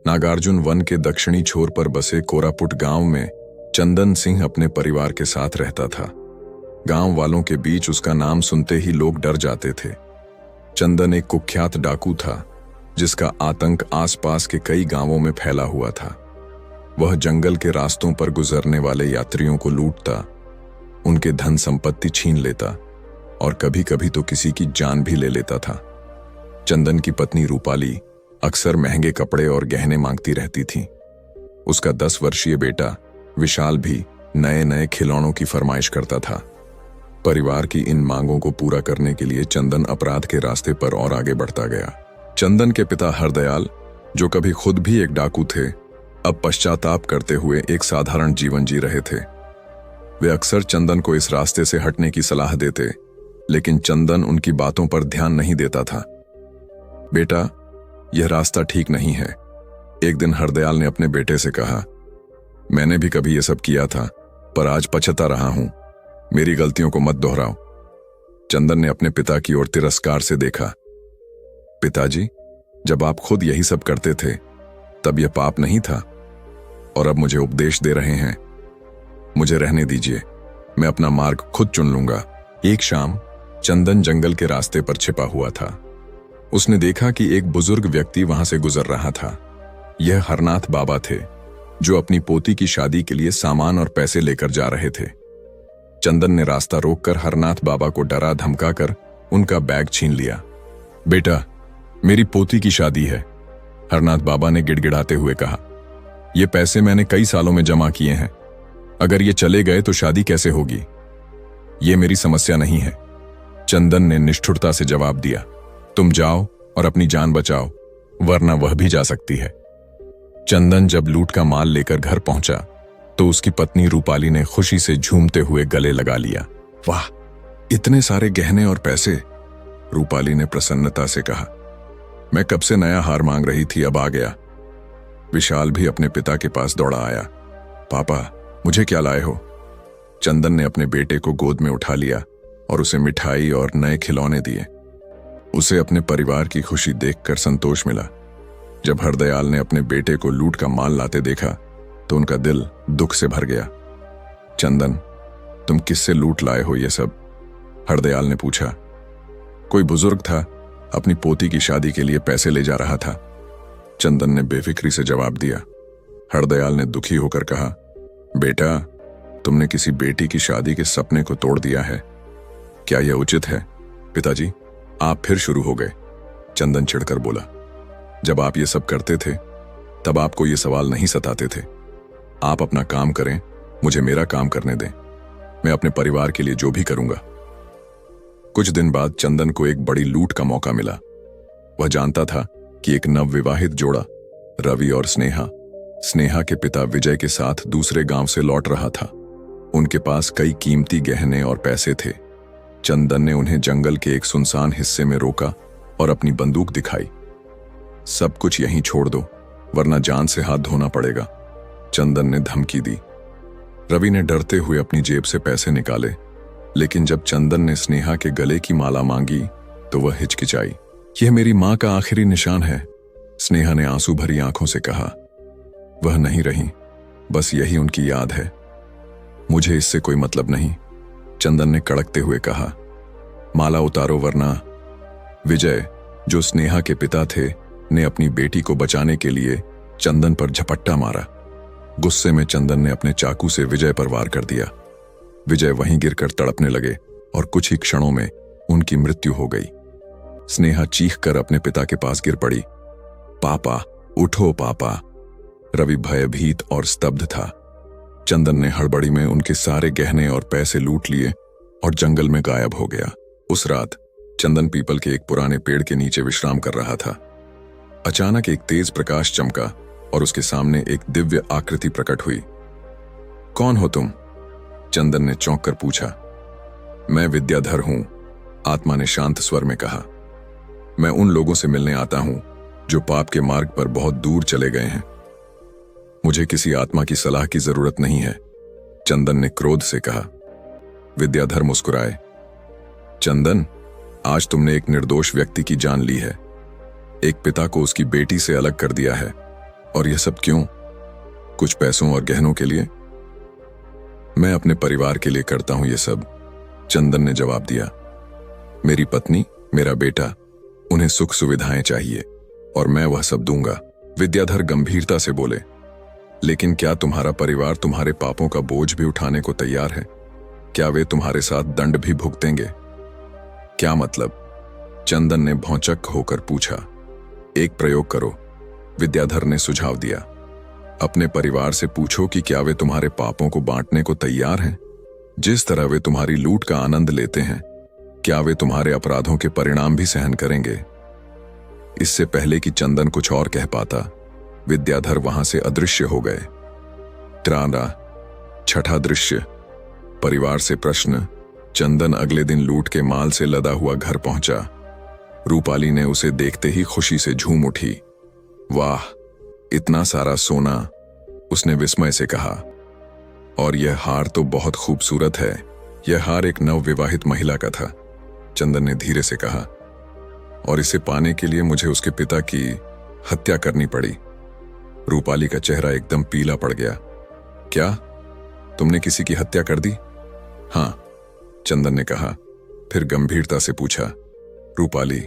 Nagarjuna one के दक्षिणी छोर पर बसे कोरापुट गांव में चंदन सिंह अपने परिवार के साथ रहता था। गांव वालों के बीच उसका नाम सुनते ही लोग डर जाते थे। चंदन एक कुख्यात डाकू था जिसका आतंक आसपास के कई गांवों में फैला हुआ था। वह जंगल के रास्तों पर गुजरने वाले यात्रियों को लूटता, उनके धन संपत्ति छीन लेता और कभी कभी तो किसी की जान भी ले लेता था। चंदन की पत्नी रूपाली अक्सर महंगे कपड़े और गहने मांगती रहती थी। उसका 10 वर्षीय बेटा विशाल भी नए नए खिलौनों की फरमाइश करता था। परिवार की इन मांगों को पूरा करने के लिए चंदन अपराध के रास्ते पर और आगे बढ़ता गया। चंदन के पिता हरदयाल, जो कभी खुद भी एक डाकू थे, अब पश्चाताप करते हुए एक साधारण जीवन जी रहे थे। वे अक्सर चंदन को इस रास्ते से हटने की सलाह देते, लेकिन चंदन उनकी बातों पर ध्यान नहीं देता था। बेटा, यह रास्ता ठीक नहीं है। एक दिन हरदयाल ने अपने बेटे से कहा, मैंने भी कभी यह सब किया था, पर आज पछता रहा हूं। मेरी गलतियों को मत दोहराओ। चंदन ने अपने पिता की ओर तिरस्कार से देखा। पिताजी, जब आप खुद यही सब करते थे तब यह पाप नहीं था, और अब मुझे उपदेश दे रहे हैं। मुझे रहने दीजिए, मैं अपना मार्ग खुद चुन लूंगा। एक शाम चंदन जंगल के रास्ते पर छिपा हुआ था। उसने देखा कि एक बुजुर्ग व्यक्ति वहां से गुजर रहा था। यह हरनाथ बाबा थे, जो अपनी पोती की शादी के लिए सामान और पैसे लेकर जा रहे थे। चंदन ने रास्ता रोककर हरनाथ बाबा को डरा धमकाकर उनका बैग छीन लिया। बेटा, मेरी पोती की शादी है, हरनाथ बाबा ने गिड़गिड़ाते हुए कहा। ये पैसे मैंने कई सालों में जमा किए हैं। अगर ये चले गए तो शादी कैसे होगी? ये मेरी समस्या नहीं है। चंदन ने निष्ठुरता से जवाब दिया, तुम जाओ और अपनी जान बचाओ, वरना वह भी जा सकती है। चंदन जब लूट का माल लेकर घर पहुंचा तो उसकी पत्नी रूपाली ने खुशी से झूमते हुए गले लगा लिया। वाह, इतने सारे गहने और पैसे, रूपाली ने प्रसन्नता से कहा। मैं कब से नया हार मांग रही थी, अब आ गया। विशाल भी अपने पिता के पास दौड़ा आया। पापा, मुझे क्या लाए हो? चंदन ने अपने बेटे को गोद में उठा लिया और उसे मिठाई और नए खिलौने दिए। उसे अपने परिवार की खुशी देखकर संतोष मिला। जब हरदयाल ने अपने बेटे को लूट का माल लाते देखा तो उनका दिल दुख से भर गया। चंदन, तुम किससे लूट लाए हो ये सब? हरदयाल ने पूछा। कोई बुजुर्ग था, अपनी पोती की शादी के लिए पैसे ले जा रहा था, चंदन ने बेफिक्री से जवाब दिया। हरदयाल ने दुखी होकर कहा, बेटा, तुमने किसी बेटी की शादी के सपने को तोड़ दिया है। क्या यह उचित है? पिताजी, आप फिर शुरू हो गए, चंदन चिढ़कर बोला। जब आप ये सब करते थे तब आपको ये सवाल नहीं सताते थे। आप अपना काम करें, मुझे मेरा काम करने दें। मैं अपने परिवार के लिए जो भी करूंगा। कुछ दिन बाद चंदन को एक बड़ी लूट का मौका मिला। वह जानता था कि एक नवविवाहित जोड़ा, रवि और स्नेहा के पिता विजय के साथ दूसरे गांव से लौट रहा था। उनके पास कई कीमती गहने और पैसे थे। चंदन ने उन्हें जंगल के एक सुनसान हिस्से में रोका और अपनी बंदूक दिखाई। सब कुछ यहीं छोड़ दो, वरना जान से हाथ धोना पड़ेगा, चंदन ने धमकी दी। रवि ने डरते हुए अपनी जेब से पैसे निकाले, लेकिन जब चंदन ने स्नेहा के गले की माला मांगी तो वह हिचकिचाई। यह मेरी मां का आखिरी निशान है, स्नेहा ने आंसू भरी आंखों से कहा। वह नहीं रही, बस यही उनकी याद है। मुझे इससे कोई मतलब नहीं, चंदन ने कड़कते हुए कहा। माला उतारो, वरना। विजय, जो स्नेहा के पिता थे, ने अपनी बेटी को बचाने के लिए चंदन पर झपट्टा मारा। गुस्से में चंदन ने अपने चाकू से विजय पर वार कर दिया। विजय वहीं गिरकर तड़पने लगे और कुछ ही क्षणों में उनकी मृत्यु हो गई। स्नेहा चीखकर अपने पिता के पास गिर पड़ी। पापा, उठो पापा। रवि भयभीत और स्तब्ध था। चंदन ने हड़बड़ी में उनके सारे गहने और पैसे लूट लिए और जंगल में गायब हो गया। उस रात चंदन पीपल के एक पुराने पेड़ के नीचे विश्राम कर रहा था। अचानक एक तेज प्रकाश चमका और उसके सामने एक दिव्य आकृति प्रकट हुई। कौन हो तुम? चंदन ने चौंक कर पूछा। मैं विद्याधर हूं, आत्मा ने शांत स्वर में कहा। मैं उन लोगों से मिलने आता हूं जो पाप के मार्ग पर बहुत दूर चले गए हैं। मुझे किसी आत्मा की सलाह की जरूरत नहीं है, चंदन ने क्रोध से कहा। विद्याधर मुस्कुराए। चंदन, आज तुमने एक निर्दोष व्यक्ति की जान ली है। एक पिता को उसकी बेटी से अलग कर दिया है और यह सब क्यों? कुछ पैसों और गहनों के लिए? मैं अपने परिवार के लिए करता हूं ये सब, चंदन ने जवाब दिया। मेरी पत्नी, मेरा बेटा, उन्हें सुख सुविधाएं चाहिए और मैं वह सब दूंगा। विद्याधर गंभीरता से बोले, लेकिन क्या तुम्हारा परिवार तुम्हारे पापों का बोझ भी उठाने को तैयार है? क्या वे तुम्हारे साथ दंड भी भुगतेंगे? क्या मतलब? चंदन ने भौंचक होकर पूछा। एक प्रयोग करो, विद्याधर ने सुझाव दिया। अपने परिवार से पूछो कि क्या वे तुम्हारे पापों को बांटने को तैयार हैं? जिस तरह वे तुम्हारी लूट का आनंद लेते हैं, क्या वे तुम्हारे अपराधों के परिणाम भी सहन करेंगे? इससे पहले कि चंदन कुछ और कह पाता, विद्याधर वहां से अदृश्य हो गए। छठा दृश्य, परिवार से प्रश्न। चंदन अगले दिन लूट के माल से लदा हुआ घर पहुंचा। रूपाली ने उसे देखते ही खुशी से झूम उठी। वाह, इतना सारा सोना, उसने विस्मय से कहा। और यह हार तो बहुत खूबसूरत है। यह हार एक नवविवाहित महिला का था, चंदन ने धीरे से कहा। और इसे पाने के लिए मुझे उसके पिता की हत्या करनी पड़ी। रूपाली का चेहरा एकदम पीला पड़ गया। क्या? तुमने किसी की हत्या कर दी? हां, चंदन ने कहा, फिर गंभीरता से पूछा, रूपाली,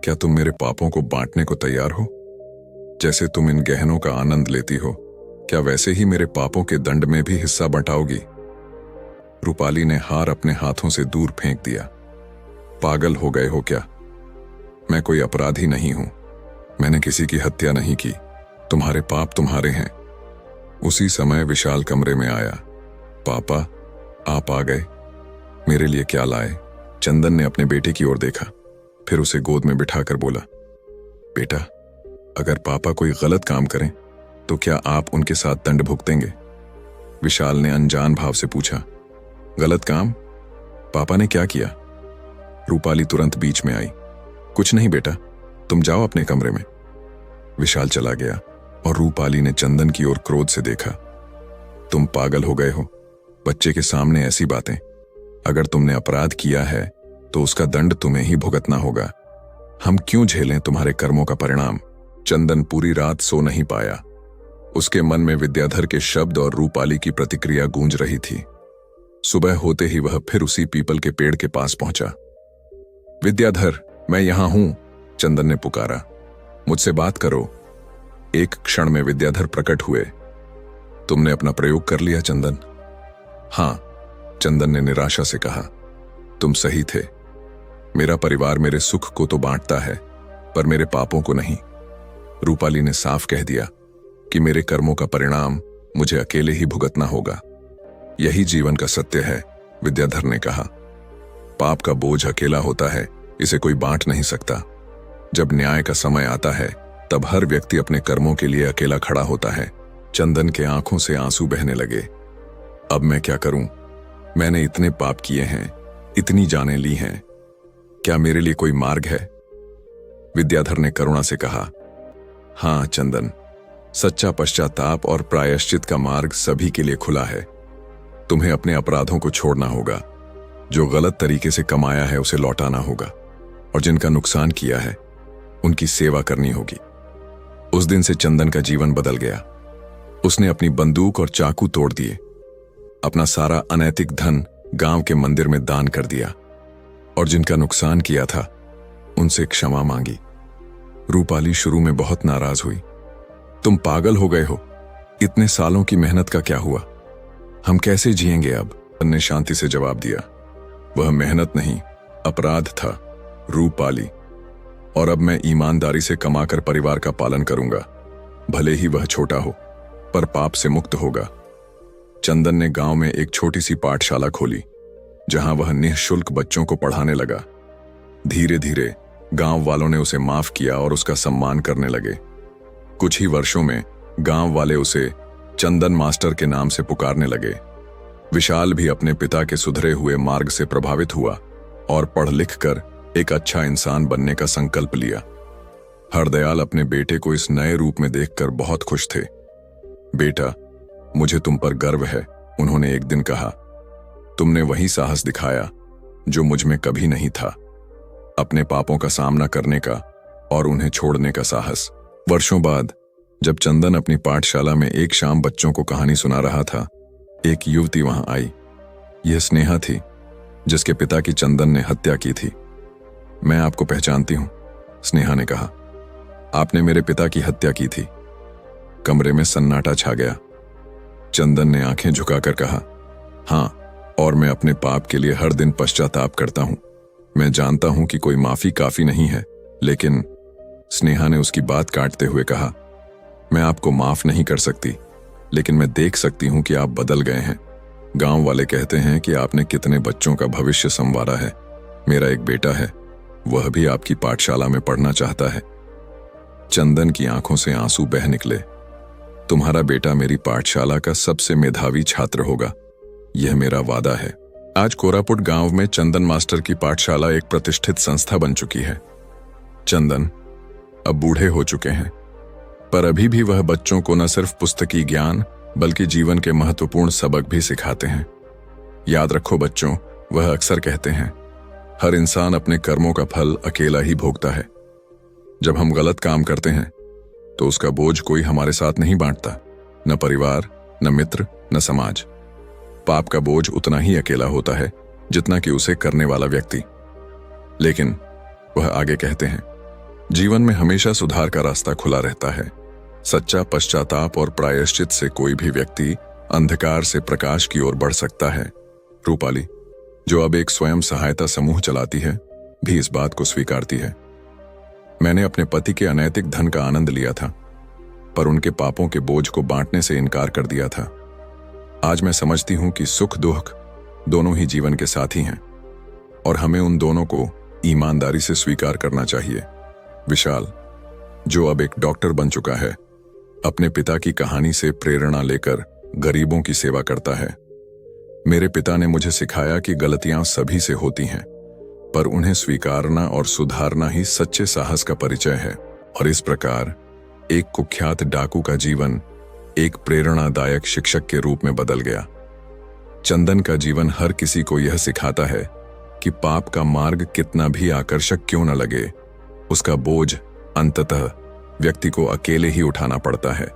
क्या तुम मेरे पापों को बांटने को तैयार हो? जैसे तुम इन गहनों का आनंद लेती हो, क्या वैसे ही मेरे पापों के दंड में भी हिस्सा बंटाओगी? रूपाली ने हार अपने हाथों से दूर फेंक दिया। पागल हो गए हो क्या? मैं कोई अपराधी नहीं हूं। मैंने किसी की हत्या नहीं की। तुम्हारे पाप तुम्हारे हैं। उसी समय विशाल कमरे में आया। पापा, आप आ गए। मेरे लिए क्या लाए? चंदन ने अपने बेटे की ओर देखा, फिर उसे गोद में बिठाकर बोला, बेटा, अगर पापा कोई गलत काम करें तो क्या आप उनके साथ दंड भुगतेंगे? विशाल ने अनजान भाव से पूछा। गलत काम? पापा ने क्या किया? रूपाली तुरंत बीच में आई। कुछ नहीं बेटा, तुम जाओ अपने कमरे में। विशाल चला गया और रूपाली ने चंदन की ओर क्रोध से देखा। तुम पागल हो गए हो? बच्चे के सामने ऐसी बातें? अगर तुमने अपराध किया है तो उसका दंड तुम्हें ही भुगतना होगा। हम क्यों झेलें तुम्हारे कर्मों का परिणाम? चंदन पूरी रात सो नहीं पाया। उसके मन में विद्याधर के शब्द और रूपाली की प्रतिक्रिया गूंज रही थी। सुबह होते ही वह फिर उसी पीपल के पेड़ के पास पहुंचा। विद्याधर, मैं यहां हूं, चंदन ने पुकारा। मुझसे बात करो। एक क्षण में विद्याधर प्रकट हुए। तुमने अपना प्रयोग कर लिया चंदन? हां, चंदन ने निराशा से कहा। तुम सही थे। मेरा परिवार मेरे सुख को तो बांटता है, पर मेरे पापों को नहीं। रूपाली ने साफ कह दिया कि मेरे कर्मों का परिणाम मुझे अकेले ही भुगतना होगा। यही जीवन का सत्य है, विद्याधर ने कहा। पाप का बोझ अकेला होता है, इसे कोई बांट नहीं सकता। जब न्याय का समय आता है, तब हर व्यक्ति अपने कर्मों के लिए अकेला खड़ा होता है। चंदन के आंखों से आंसू बहने लगे। अब मैं क्या करूं? मैंने इतने पाप किए हैं, इतनी जानें ली हैं। क्या मेरे लिए कोई मार्ग है? विद्याधर ने करुणा से कहा। हां चंदन, सच्चा पश्चाताप और प्रायश्चित का मार्ग सभी के लिए खुला है। तुम्हें अपने अपराधों को छोड़ना होगा। जो गलत तरीके से कमाया है उसे लौटाना होगा, और जिनका नुकसान किया है उनकी सेवा करनी होगी। उस दिन से चंदन का जीवन बदल गया। उसने अपनी बंदूक और चाकू तोड़ दिए, अपना सारा अनैतिक धन गांव के मंदिर में दान कर दिया, और जिनका नुकसान किया था उनसे क्षमा मांगी। रूपाली शुरू में बहुत नाराज हुई। तुम पागल हो गए हो? इतने सालों की मेहनत का क्या हुआ? हम कैसे जिएंगे अब? ने शांति से जवाब दिया। वह मेहनत नहीं, अपराध था रूपाली, और अब मैं ईमानदारी से कमाकर परिवार का पालन करूंगा। भले ही वह छोटा हो, पर पाप से मुक्त होगा। चंदन ने गांव में एक छोटी सी पाठशाला खोली, जहां वह निःशुल्क बच्चों को पढ़ाने लगा। धीरे धीरे गांव वालों ने उसे माफ किया और उसका सम्मान करने लगे। कुछ ही वर्षों में गांव वाले उसे चंदन मास्टर के नाम से पुकारने लगे। विशाल भी अपने पिता के सुधरे हुए मार्ग से प्रभावित हुआ और पढ़ लिख कर एक अच्छा इंसान बनने का संकल्प लिया। हरदयाल अपने बेटे को इस नए रूप में देखकर बहुत खुश थे। बेटा, मुझे तुम पर गर्व है, उन्होंने एक दिन कहा। तुमने वही साहस दिखाया जो मुझ में कभी नहीं था, अपने पापों का सामना करने का और उन्हें छोड़ने का साहस। वर्षों बाद जब चंदन अपनी पाठशाला में एक शाम बच्चों को कहानी सुना रहा था, एक युवती वहां आई। यह स्नेहा थी, जिसके पिता की चंदन ने हत्या की थी। मैं आपको पहचानती हूं, स्नेहा ने कहा। आपने मेरे पिता की हत्या की थी। कमरे में सन्नाटा छा गया। चंदन ने आंखें झुकाकर कहा, हां, और मैं अपने पाप के लिए हर दिन पश्चाताप करता हूं। मैं जानता हूं कि कोई माफी काफी नहीं है, लेकिन स्नेहा ने उसकी बात काटते हुए कहा, मैं आपको माफ नहीं कर सकती, लेकिन मैं देख सकती हूं कि आप बदल गए हैं। गांव वाले कहते हैं कि आपने कितने बच्चों का भविष्य संवारा है। मेरा एक बेटा है, वह भी आपकी पाठशाला में पढ़ना चाहता है। चंदन की आंखों से आंसू बह निकले। तुम्हारा बेटा मेरी पाठशाला का सबसे मेधावी छात्र होगा, यह मेरा वादा है। आज कोरापुट गांव में चंदन मास्टर की पाठशाला एक प्रतिष्ठित संस्था बन चुकी है। चंदन अब बूढ़े हो चुके हैं, पर अभी भी वह बच्चों को न सिर्फ पुस्तकी ज्ञान बल्कि जीवन के महत्वपूर्ण सबक भी सिखाते हैं। याद रखो बच्चों, वह अक्सर कहते हैं, हर इंसान अपने कर्मों का फल अकेला ही भोगता है। जब हम गलत काम करते हैं तो उसका बोझ कोई हमारे साथ नहीं बांटता, न परिवार, न मित्र, न समाज। पाप का बोझ उतना ही अकेला होता है जितना कि उसे करने वाला व्यक्ति। लेकिन वह आगे कहते हैं, जीवन में हमेशा सुधार का रास्ता खुला रहता है। सच्चा पश्चाताप और प्रायश्चित से कोई भी व्यक्ति अंधकार से प्रकाश की ओर बढ़ सकता है। रूपाली, जो अब एक स्वयं सहायता समूह चलाती है, भी इस बात को स्वीकारती है। मैंने अपने पति के अनैतिक धन का आनंद लिया था, पर उनके पापों के बोझ को बांटने से इनकार कर दिया था। आज मैं समझती हूं कि सुख दुख दोनों ही जीवन के साथी हैं, और हमें उन दोनों को ईमानदारी से स्वीकार करना चाहिए। विशाल, जो अब एक डॉक्टर बन चुका है, अपने पिता की कहानी से प्रेरणा लेकर गरीबों की सेवा करता है। मेरे पिता ने मुझे सिखाया कि गलतियां सभी से होती हैं, पर उन्हें स्वीकारना और सुधारना ही सच्चे साहस का परिचय है। और इस प्रकार एक कुख्यात डाकू का जीवन एक प्रेरणादायक शिक्षक के रूप में बदल गया। चंदन का जीवन हर किसी को यह सिखाता है कि पाप का मार्ग कितना भी आकर्षक क्यों न लगे, उसका बोझ अंततः व्यक्ति को अकेले ही उठाना पड़ता है।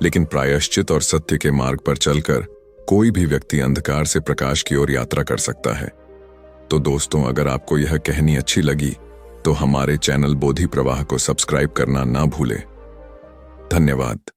लेकिन प्रायश्चित और सत्य के मार्ग पर चलकर कोई भी व्यक्ति अंधकार से प्रकाश की ओर यात्रा कर सकता है। तो दोस्तों, अगर आपको यह कहानी अच्छी लगी तो हमारे चैनल बोधि प्रवाह को सब्सक्राइब करना ना भूलें। धन्यवाद।